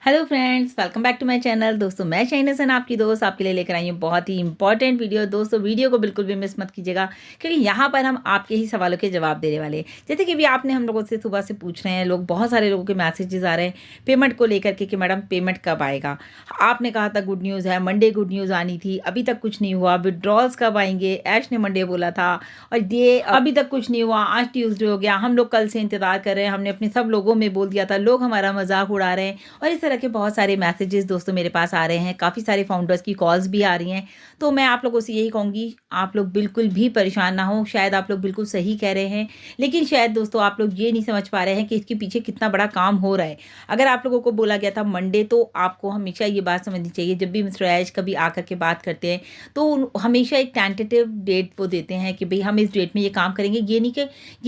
Hello friends, welcome back to my channel. दोस्तों, मैं शाइना हसन आपकी दोस्त आपके लिए लेकर आई हूँ बहुत ही इंपॉर्टेंट वीडियो। दोस्तों, वीडियो को बिल्कुल भी मिस मत कीजिएगा क्योंकि यहाँ पर हम आपके ही सवालों के जवाब देने वाले हैं। जैसे कि भी आपने हम लोगों से सुबह से पूछ रहे हैं लोग, बहुत सारे लोगों के मैसेजेस आ रहे हैं पेमेंट को लेकर के कि मैडम पेमेंट कब आएगा। आपने कहा था गुड न्यूज़ है, मंडे गुड न्यूज़ आनी थी, अभी तक कुछ नहीं हुआ। विड्रॉल्स कब आएंगे, ऐश ने मंडे बोला था और ये अभी तक कुछ नहीं हुआ। आज ट्यूसडे हो गया, हम लोग कल से इंतजार कर रहे हैं। हमने अपने सब लोगों में बोल दिया था, लोग हमारा मजाक उड़ा रहे हैं और इस तरह के बहुत सारे मैसेजेस दोस्तों मेरे पास आ रहे हैं। काफ़ी सारे फाउंडर्स की कॉल्स भी आ रही हैं। तो मैं आप लोगों से यही कहूँगी, आप लोग बिल्कुल भी परेशान ना हो। शायद आप लोग बिल्कुल सही कह रहे हैं, लेकिन शायद दोस्तों आप लोग ये नहीं समझ पा रहे हैं कि इसके पीछे कितना बड़ा काम हो रहा है। अगर आप लोगों को बोला गया था मंडे, तो आपको हमेशा ये बात समझनी चाहिए, जब भी मिस्टर ऐश कभी आकर के बात करते हैं तो हमेशा एक टेंटेटिव डेट वो देते हैं कि भाई हम इस डेट में ये काम करेंगे। ये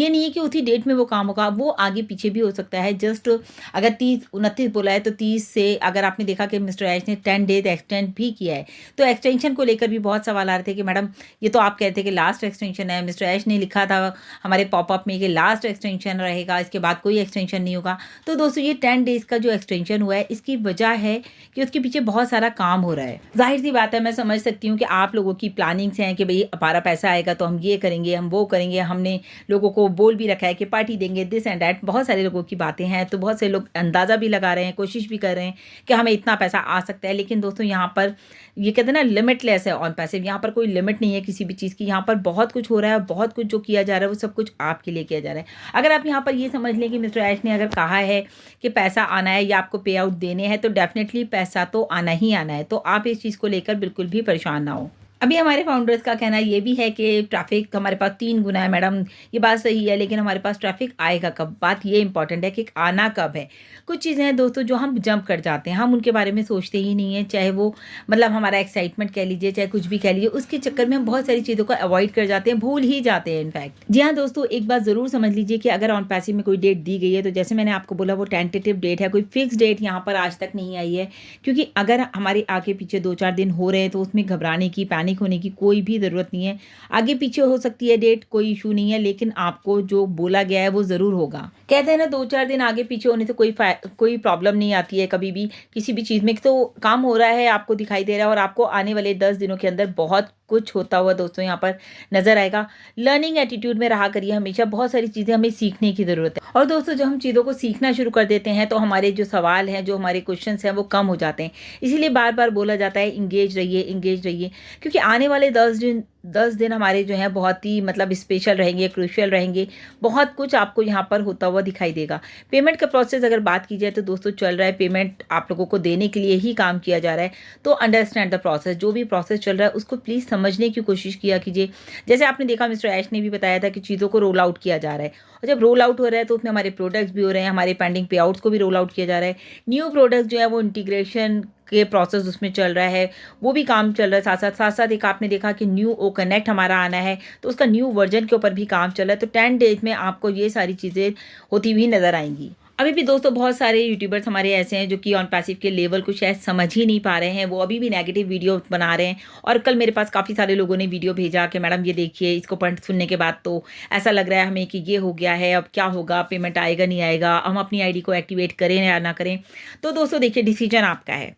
नहीं है कि उसी डेट में वो काम होगा, वो आगे पीछे भी हो सकता है। जस्ट अगर 30-29 बोला है तो 30 से, अगर आपने देखा कि मिस्टर ऐश ने 10 डेज एक्सटेंड भी किया है, तो एक्सटेंशन को लेकर भी बहुत सवाल आ रहे थे कि मैडम ये तो आप कहते थे कि लास्ट एक्सटेंशन है। मिस्टर ऐश ने लिखा था हमारे पॉपअप में कि लास्ट एक्सटेंशन रहेगा, इसके बाद कोई एक्सटेंशन नहीं होगा। तो दोस्तों, ये 10 डेज का जो एक्सटेंशन हुआ है, इसकी वजह है कि उसके पीछे बहुत सारा काम हो रहा है। जाहिर सी बात है, मैं समझ सकती हूँ कि आप लोगों की प्लानिंग्स हैं कि भाई हमारा पैसा आएगा तो हम ये करेंगे, हम वो करेंगे। हमने लोगों को बोल भी रखा है कि पार्टी देंगे, दिस एंड दैट। बहुत सारे लोगों की बातें हैं, तो बहुत से लोग अंदाज़ा भी लगा रहे हैं, कोशिश भी कर रहे हैं कि हमें इतना पैसा आ सकता है। लेकिन दोस्तों, यहाँ पर ये कहते हैं ना, लिमिटलेस है ऑन पैसिव। यहाँ पर कोई लिमिट नहीं है किसी भी चीज़ की। यहाँ पर बहुत कुछ हो रहा है, बहुत कुछ जो किया जा रहा है वो सब कुछ आपके लिए किया जा रहा है। अगर आप यहाँ पर ये समझ लें कि मिस्टर ऐश ने अगर कहा है कि पैसा आना है या आपको पे आउट देने हैं, तो डेफिनेटली पैसा तो आना ही आना है। तो आप इस चीज़ को लेकर बिल्कुल भी परेशान ना हो। अभी हमारे फाउंडर्स का कहना ये भी है कि ट्रैफिक हमारे पास 3 गुना है। मैडम, ये बात सही है, लेकिन हमारे पास ट्रैफिक आएगा कब? बात ये इंपॉर्टेंट है कि आना कब है। कुछ चीज़ें हैं दोस्तों जो हम जंप कर जाते हैं, हम उनके बारे में सोचते ही नहीं हैं। चाहे वो मतलब हमारा एक्साइटमेंट कह लीजिए, चाहे कुछ भी कह लीजिए, उसके चक्कर में हम बहुत सारी चीज़ों को अवॉइड कर जाते हैं, भूल ही जाते हैं इनफैक्ट। जी हाँ दोस्तों, एक बात ज़रूर समझ लीजिए कि अगर ऑन पैसिव में कोई डेट दी गई है, तो जैसे मैंने आपको बोला वो टेंटेटिव डेट है, कोई फिक्स डेट यहाँ पर आज तक नहीं आई है। क्योंकि अगर हमारे आगे पीछे 2-4 दिन हो रहे हैं तो उसमें घबराने की, पैनिक होने की कोई भी ज़रूरत नहीं है। आगे पीछे हो सकती है डेट, कोई इशू नहीं है, लेकिन आपको जो बोला गया है वो ज़रूर होगा। कहते हैं ना, 2-4 दिन आगे पीछे होने से कोई प्रॉब्लम नहीं आती है कभी भी किसी भी चीज़ में। तो काम हो रहा है, आपको दिखाई दे रहा है और आपको आने वाले 10 दिनों के अंदर बहुत कुछ होता हुआ दोस्तों यहाँ पर नज़र आएगा। लर्निंग एटीट्यूड में रहा करिए हमेशा। बहुत सारी चीज़ें हमें सीखने की ज़रूरत है, और दोस्तों जब हम चीज़ों को सीखना शुरू कर देते हैं तो हमारे जो सवाल हैं, जो हमारे क्वेश्चंस हैं, वो कम हो जाते हैं। इसीलिए बार बार बोला जाता है इंगेज रहिए, इंगेज रहिए, क्योंकि आने वाले 10 दिन हमारे जो हैं बहुत ही मतलब स्पेशल रहेंगे, क्रूशियल रहेंगे। बहुत कुछ आपको यहाँ पर होता हुआ दिखाई देगा। पेमेंट का प्रोसेस अगर बात की जाए तो दोस्तों चल रहा है, पेमेंट आप लोगों को देने के लिए ही काम किया जा रहा है। तो अंडरस्टैंड द प्रोसेस, जो भी प्रोसेस चल रहा है उसको प्लीज़ समझने की कोशिश किया कीजिए। जैसे आपने देखा, मिस्टर ऐश ने भी बताया था कि चीज़ों को रोल आउट किया जा रहा है, और जब रोल आउट हो रहा है तो उसमें हमारे प्रोडक्ट्स भी हो रहे हैं, हमारे पेंडिंग पे आउट्स को भी रोल आउट किया जा रहा है। न्यू प्रोडक्ट्स जो है वो इंटीग्रेशन के प्रोसेस उसमें चल रहा है, वो भी काम चल रहा है। साथ साथ एक आपने देखा कि न्यू ओ कनेक्ट हमारा आना है, तो उसका न्यू वर्जन के ऊपर भी काम चल रहा है। तो 10 डेज में आपको ये सारी चीज़ें होती हुई नज़र आएंगी। अभी भी दोस्तों बहुत सारे यूट्यूबर्स हमारे ऐसे हैं जो कि ऑन पैसिव के लेवल को शायद समझ ही नहीं पा रहे हैं। वो अभी भी नेगेटिव वीडियो बना रहे हैं, और कल मेरे पास काफ़ी सारे लोगों ने वीडियो भेजा कि मैडम ये देखिए, इसको पढ़ सुनने के बाद तो ऐसा लग रहा है हमें कि ये हो गया है, अब क्या होगा, पेमेंट आएगा नहीं आएगा, हम अपनी आईडी को एक्टिवेट करें या ना करें। तो दोस्तों देखिए, डिसीजन आपका है।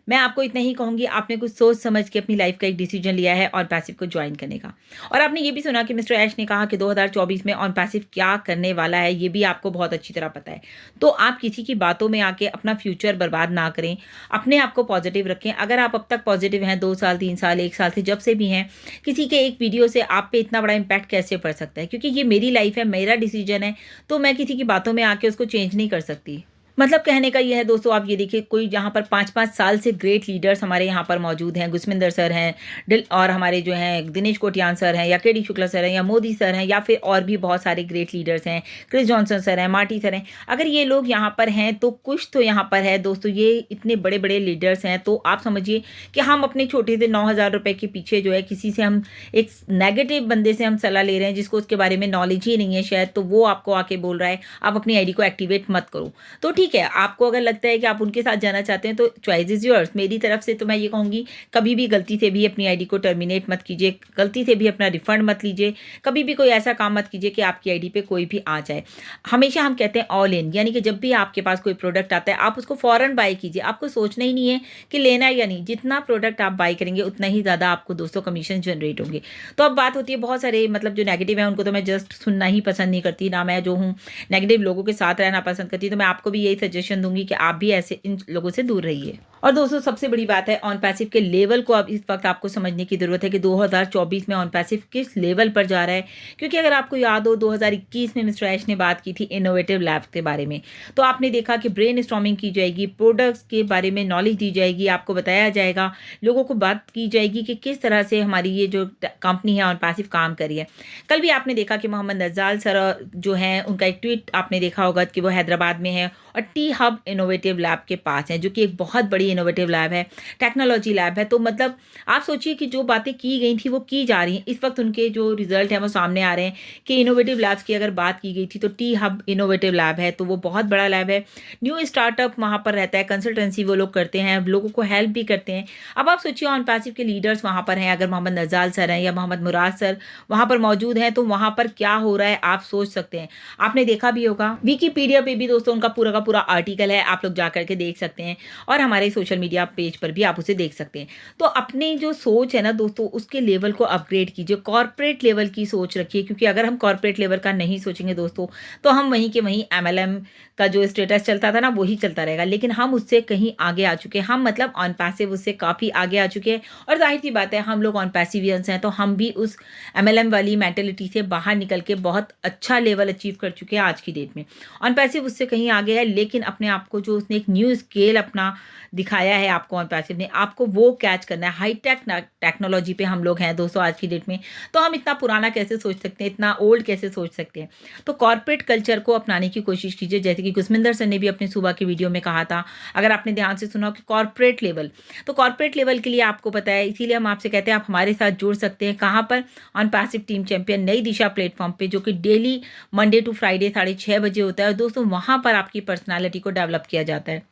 मैं आपको इतना ही कहूँगी, आपने कुछ सोच समझ के अपनी लाइफ का एक डिसीजन लिया है ऑन पैसिव को ज्वाइन करने का। और आपने ये भी सुना कि मिस्टर ऐश ने कहा कि 2024 में ऑन पैसिव क्या करने वाला है, ये भी आपको बहुत अच्छी तरह पता है। तो आप किसी की बातों में आके अपना फ्यूचर बर्बाद ना करें, अपने आप को पॉजिटिव रखें। अगर आप अब तक पॉजिटिव हैं, 2 साल 3 साल 1 साल से, जब से भी हैं, किसी के एक वीडियो से आप पे इतना बड़ा इम्पैक्ट कैसे पड़ सकता है? क्योंकि ये मेरी लाइफ है, मेरा डिसीजन है, तो मैं किसी की बातों में आके उसको चेंज नहीं कर सकती। मतलब कहने का ये है दोस्तों, आप ये देखिए, कोई यहाँ पर 5-5 साल से ग्रेट लीडर्स हमारे यहाँ पर मौजूद हैं। गुस्मिंदर सर हैं, और हमारे जो हैं दिनेश कोटियान सर हैं, या केडी शुक्ला सर हैं, या मोदी सर हैं, या फिर और भी बहुत सारे ग्रेट लीडर्स हैं, क्रिस जॉनसन सर हैं, मार्टी सर हैं। अगर ये लोग यहाँ पर हैं तो कुछ तो यहाँ पर है दोस्तों। ये इतने बड़े बड़े लीडर्स हैं, तो आप समझिए कि हम अपने छोटे से 9,000 रुपये के पीछे जो है किसी से, हम एक नेगेटिव बंदे से हम सलाह ले रहे हैं जिसको उसके बारे में नॉलेज ही नहीं है शायद, तो वो आपको आके बोल रहा है आप अपनी आईडी को एक्टिवेट मत करो। तो ठीक है, आपको अगर लगता है कि आप उनके साथ जाना चाहते हैं तो चॉइस इज़ योर्स। मेरी तरफ से तो मैं ये कहूँगी, कभी भी गलती से भी अपनी आईडी को टर्मिनेट मत कीजिए, गलती से भी अपना रिफंड मत लीजिए, कभी भी कोई ऐसा काम मत कीजिए कि आपकी आईडी पे कोई भी आ जाए। हमेशा हम कहते हैं ऑल इन, यानी कि जब भी आपके पास कोई प्रोडक्ट आता है आप उसको फ़ौरन बाय कीजिए। आपको सोचना ही नहीं है कि लेना है या नहीं। जितना प्रोडक्ट आप बाय करेंगे उतना ही ज़्यादा आपको दोस्तों कमीशन जनरेट होंगे। तो अब बात होती है बहुत सारे मतलब जो नेगेटिव है उनको तो मैं जस्ट सुनना ही पसंद नहीं करती, ना मैं जो हूँ नेगेटिव लोगों के साथ रहना पसंद करती। तो मैं आपको भी यही सजेशन दूंगी कि आप भी ऐसे इन लोगों से दूर रहिए। और दोस्तों सबसे बड़ी बात है, ऑन पैसिव के लेवल को अब इस वक्त आपको समझने की ज़रूरत है कि 2024 में ऑन पैसिव किस लेवल पर जा रहा है। क्योंकि अगर आपको याद हो 2021 में मिस्टर ऐश ने बात की थी इनोवेटिव लैब के बारे में, तो आपने देखा कि ब्रेन स्टॉर्मिंग की जाएगी, प्रोडक्ट्स के बारे में नॉलेज दी जाएगी, आपको बताया जाएगा, लोगों को बात की जाएगी कि किस तरह से हमारी ये जो कंपनी है ऑन पैसिव काम कर रही है। कल भी आपने देखा कि मोहम्मद नज़ाल सर जो हैं उनका एक ट्वीट आपने देखा होगा कि वो हैदराबाद में है और टी हब इनोवेटिव लैब के पास है, जो कि एक बहुत बड़ी इनोवेटिव लैब है, टेक्नोलॉजी लैब है। तो मतलब आप सोचिए कि जो बातें की गई थी वो की जा रही हैं। इस वक्त उनके जो रिजल्ट हैं वो सामने आ रहे हैं कि इनोवेटिव लैब्स की अगर बात की गई थी तो टी हब इनोवेटिव लैब है, तो वो बहुत बड़ा लैब है। न्यू स्टार्टअप वहाँ पर रहता है, कंसल्टेंसी वो लोग करते हैं, लोगों को हेल्प भी करते हैं। अब आप सोचिए ऑन पैसिव के लीडर्स वहाँ पर हैं, अगर मोहम्मद नज़ाल सर हैं या मोहम्मद मुराद सर वहाँ पर मौजूद हैं, तो वहाँ पर क्या हो रहा है आप सोच सकते हैं। आपने देखा भी होगा, विकिपीडिया पे भी दोस्तों उनका पूरा का पूरा आर्टिकल है, आप लोग जा करके देख सकते हैं और हमारे सोशल मीडिया पेज पर भी आप उसे देख सकते हैं। तो अपनी जो सोच है ना दोस्तों, उसके लेवल को अपग्रेड कीजिए, कॉर्पोरेट लेवल की सोच रखिए। क्योंकि अगर हम कॉर्पोरेट लेवल का नहीं सोचेंगे दोस्तों, तो हम वहीं के वहीं एमएलएम का जो स्टेटस चलता था ना वही चलता रहेगा। लेकिन हम उससे कहीं आगे आ चुके हैं, हम मतलब ऑन पैसिव उससे काफ़ी आगे आ चुके हैं। और जाहिर सी बात है हम लोग ऑन पैसिवियंस हैं, तो हम भी उस एमएलएम वाली मेंटेलिटी से बाहर निकल के बहुत अच्छा लेवल अचीव कर चुके हैं आज की डेट में। ऑन पैसिव उससे कहीं आगे है, लेकिन अपने आप को जो उसने एक न्यू स्केल अपना दिखाया है आपको ऑन पैसिव ने, आपको वो कैच करना है। हाईटेक टेक्नोलॉजी पे हम लोग हैं दोस्तों आज की डेट में, तो हम इतना पुराना कैसे सोच सकते हैं, इतना ओल्ड कैसे सोच सकते हैं। तो कॉर्पोरेट कल्चर को अपनाने की कोशिश कीजिए, जैसे कि गुसमिंदर सर ने भी अपने सुबह की वीडियो में कहा था, अगर आपने ध्यान से सुना हो, कि कॉर्पोरेट लेवल, तो कॉर्पोरेट लेवल के लिए आपको पता है, इसीलिए हम आपसे कहते हैं आप हमारे साथ जुड़ सकते हैं। कहाँ पर? ऑन पैसिव टीम चैंपियन नई दिशा प्लेटफॉर्म पे, जो कि डेली मंडे टू फ्राइडे 6:30 बजे होता है। और दोस्तों वहाँ पर आपकी पर्सनालिटी को डेवलप किया जाता है,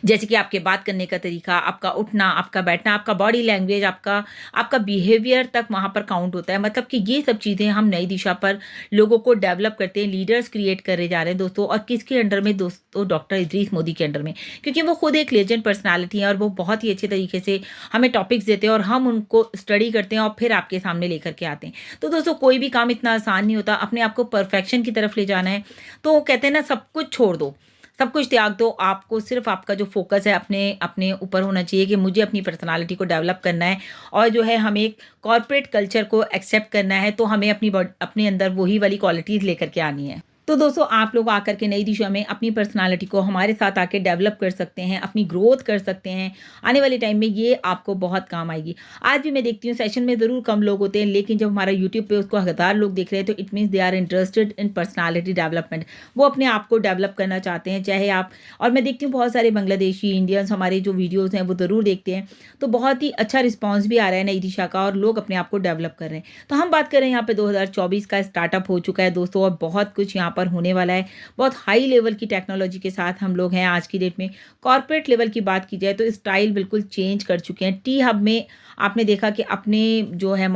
जैसे कि आपके बात करने का तरीका, आपका उठना, आपका बैठना, आपका बॉडी लैंग्वेज, आपका बिहेवियर तक वहाँ पर काउंट होता है। मतलब कि ये सब चीज़ें हम नई दिशा पर लोगों को डेवलप करते हैं, लीडर्स क्रिएट करे जा रहे हैं दोस्तों। और किसके अंडर में दोस्तों? डॉक्टर इदरीस मोदी के अंडर में, क्योंकि वो खुद एक लेजेंड पर्सनालिटी है और वो बहुत ही अच्छे तरीके से हमें टॉपिक्स देते हैं और हम उनको स्टडी करते हैं और फिर आपके सामने लेकर के आते हैं। तो दोस्तों कोई भी काम इतना आसान नहीं होता, अपने आप को परफेक्शन की तरफ ले जाना है तो कहते हैं ना, सब कुछ छोड़ दो, सब कुछ त्याग दो। आपको सिर्फ आपका जो फोकस है अपने अपने ऊपर होना चाहिए कि मुझे अपनी पर्सनालिटी को डेवलप करना है और जो है हमें एक कॉर्पोरेट कल्चर को एक्सेप्ट करना है। तो हमें अपने अंदर वही वाली क्वालिटीज़ लेकर के आनी है। तो दोस्तों आप लोग आकर के नई दिशा में अपनी पर्सनालिटी को हमारे साथ आके डेवलप कर सकते हैं, अपनी ग्रोथ कर सकते हैं। आने वाले टाइम में ये आपको बहुत काम आएगी। आज भी मैं देखती हूँ सेशन में ज़रूर कम लोग होते हैं, लेकिन जब हमारा यूट्यूब पे उसको 1000 लोग देख रहे हैं तो it means they are interested in personality development. वो अपने आप को डेवलप करना चाहते हैं, चाहे आप, और मैं देखती हूँ बहुत सारे बांग्लादेशी इंडियंस हमारे जो वीडियोज़ हैं वो ज़रूर देखते हैं। तो बहुत ही अच्छा रिस्पॉन्स भी आ रहा है नई दिशा का और लोग अपने आप को डेवलप कर रहे हैं। तो हम बात कर रहे हैं यहाँ पे 2024 का स्टार्टअप हो चुका है दोस्तों और बहुत कुछ यहाँ पर होने वाला है। बहुत हाई लेवल की टेक्नोलॉजी के साथ हम लोग हैं आज की डेट में। कॉर्पोरेट लेवल की बात की जाए तो स्टाइल बिल्कुल चेंज कर चुके हैं। टी हब में आपने देखा कि अपने जो है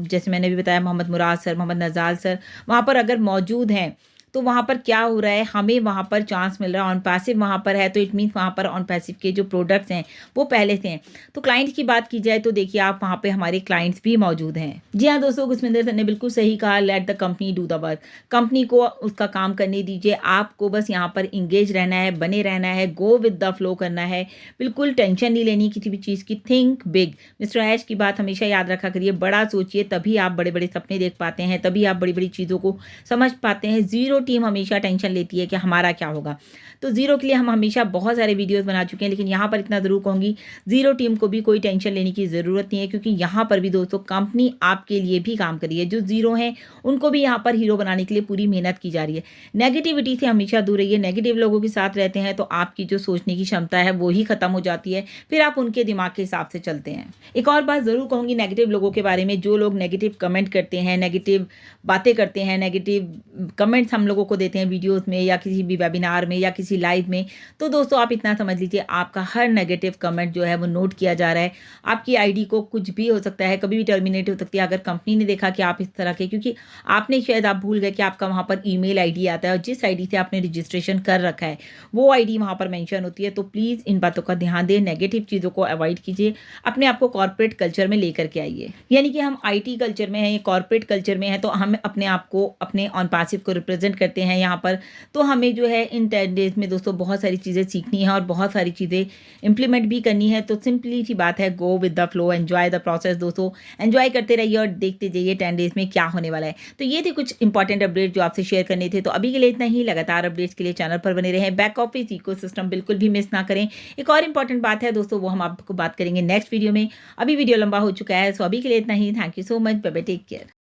जैसे मैंने भी बताया मोहम्मद मुराद सर, मोहम्मद नज़ाल सर वहाँ पर अगर मौजूद हैं तो वहाँ पर क्या हो रहा है, हमें वहाँ पर चांस मिल रहा है। ऑन पैसिव वहाँ पर है तो इट मीन्स वहाँ पर ऑन पैसिव के जो प्रोडक्ट्स हैं वो पहले से हैं। तो क्लाइंट की बात की जाए तो देखिए आप वहाँ पे हमारे क्लाइंट्स भी मौजूद हैं। जी हाँ दोस्तों, गुसमिंदर सर ने बिल्कुल सही कहा, let the company do the work. Company को उसका काम करने दीजिए, आपको बस यहाँ पर इंगेज रहना है, बने रहना है, गो विद द फ्लो करना है, बिल्कुल टेंशन नहीं लेनी किसी भी चीज़ की। Think big. मिस्टर ऐश की बात हमेशा याद रखा करिए, बड़ा सोचिए, तभी आप बड़े बड़े सपने देख पाते हैं, तभी आप बड़ी बड़ी चीज़ों को समझ पाते हैं। जीरो टीम हमेशा टेंशन लेती है कि हमारा क्या होगा। तो जीरो के लिए हम हमेशा बहुत सारे वीडियोस बना चुके हैं, लेकिन यहाँ पर इतना ज़रूर कहूँगी, जीरो टीम को भी कोई टेंशन लेने की ज़रूरत नहीं है, क्योंकि यहाँ पर भी दोस्तों कंपनी आपके लिए भी काम कर रही है। जो जीरो हैं उनको भी यहाँ पर हीरो बनाने के लिए पूरी मेहनत की जा रही है। नेगेटिविटी से हमेशा दूर रहिए। नेगेटिव लोगों के साथ रहते हैं तो आपकी जो सोचने की क्षमता है वो ही खत्म हो जाती है, फिर आप उनके दिमाग के हिसाब से चलते हैं। एक और बात ज़रूर कहूँगी नेगेटिव लोगों के बारे में, जो लोग नेगेटिव कमेंट करते हैं, नेगेटिव बातें करते हैं, नेगेटिव कमेंट्स हम लोगों को देते हैं वीडियोज़ में या किसी भी वेबिनार में या किसी लाइव में, तो दोस्तों आप इतना समझ लीजिए आपका हर नेगेटिव कमेंट जो है वो नोट किया जा रहा है। आपकी आईडी को कुछ भी हो सकता है, कभी भी टर्मिनेट हो सकती है अगर कंपनी ने देखा कि आप इस तरह के, क्योंकि आपने शायद आप भूल गए कि आपका वहाँ पर ईमेल आईडी आता है और जिस आईडी से आपने रजिस्ट्रेशन कर रखा है वो आईडी वहाँ पर मेंशन होती है। तो प्लीज़ इन बातों का ध्यान दें, नेगेटिव चीज़ों को अवॉइड कीजिए, अपने आप को कॉर्पोरेट कल्चर में लेकर के आइए। यानी कि हम आईटी कल्चर में हैं या कॉर्पोरेट कल्चर में हैं तो हम अपने आप को, अपने ऑन पासिव को रिप्रेजेंट करते हैं यहाँ पर। तो हमें जो है इन 10 डेज़ में दोस्तों बहुत सारी चीज़ें सीखनी है और बहुत सारी चीज़ें इंप्लीमेंट भी करनी है। तो सिंपली सी बात है, go with the flow, enjoy the process. दोस्तों एंजॉय करते रहिए और देखते जाइए 10 डेज़ में क्या होने वाला है। तो ये थे कुछ इंपॉर्टेंट अपडेट जो आपसे शेयर करने थे। तो अभी के लिए इतना ही। लगातार अपडेट्स के लिए चैनल पर बने रहें। बैक ऑफिस इकोसिस्टम बिल्कुल भी मिस ना करें। एक और इंपॉर्टेंट बात है दोस्तों, वो हम आपको बात करेंगे नेक्स्ट वीडियो में। अभी वीडियो लंबा हो चुका है, सो अभी के लिए इतना ही। Thank you so much. Bye bye, take care.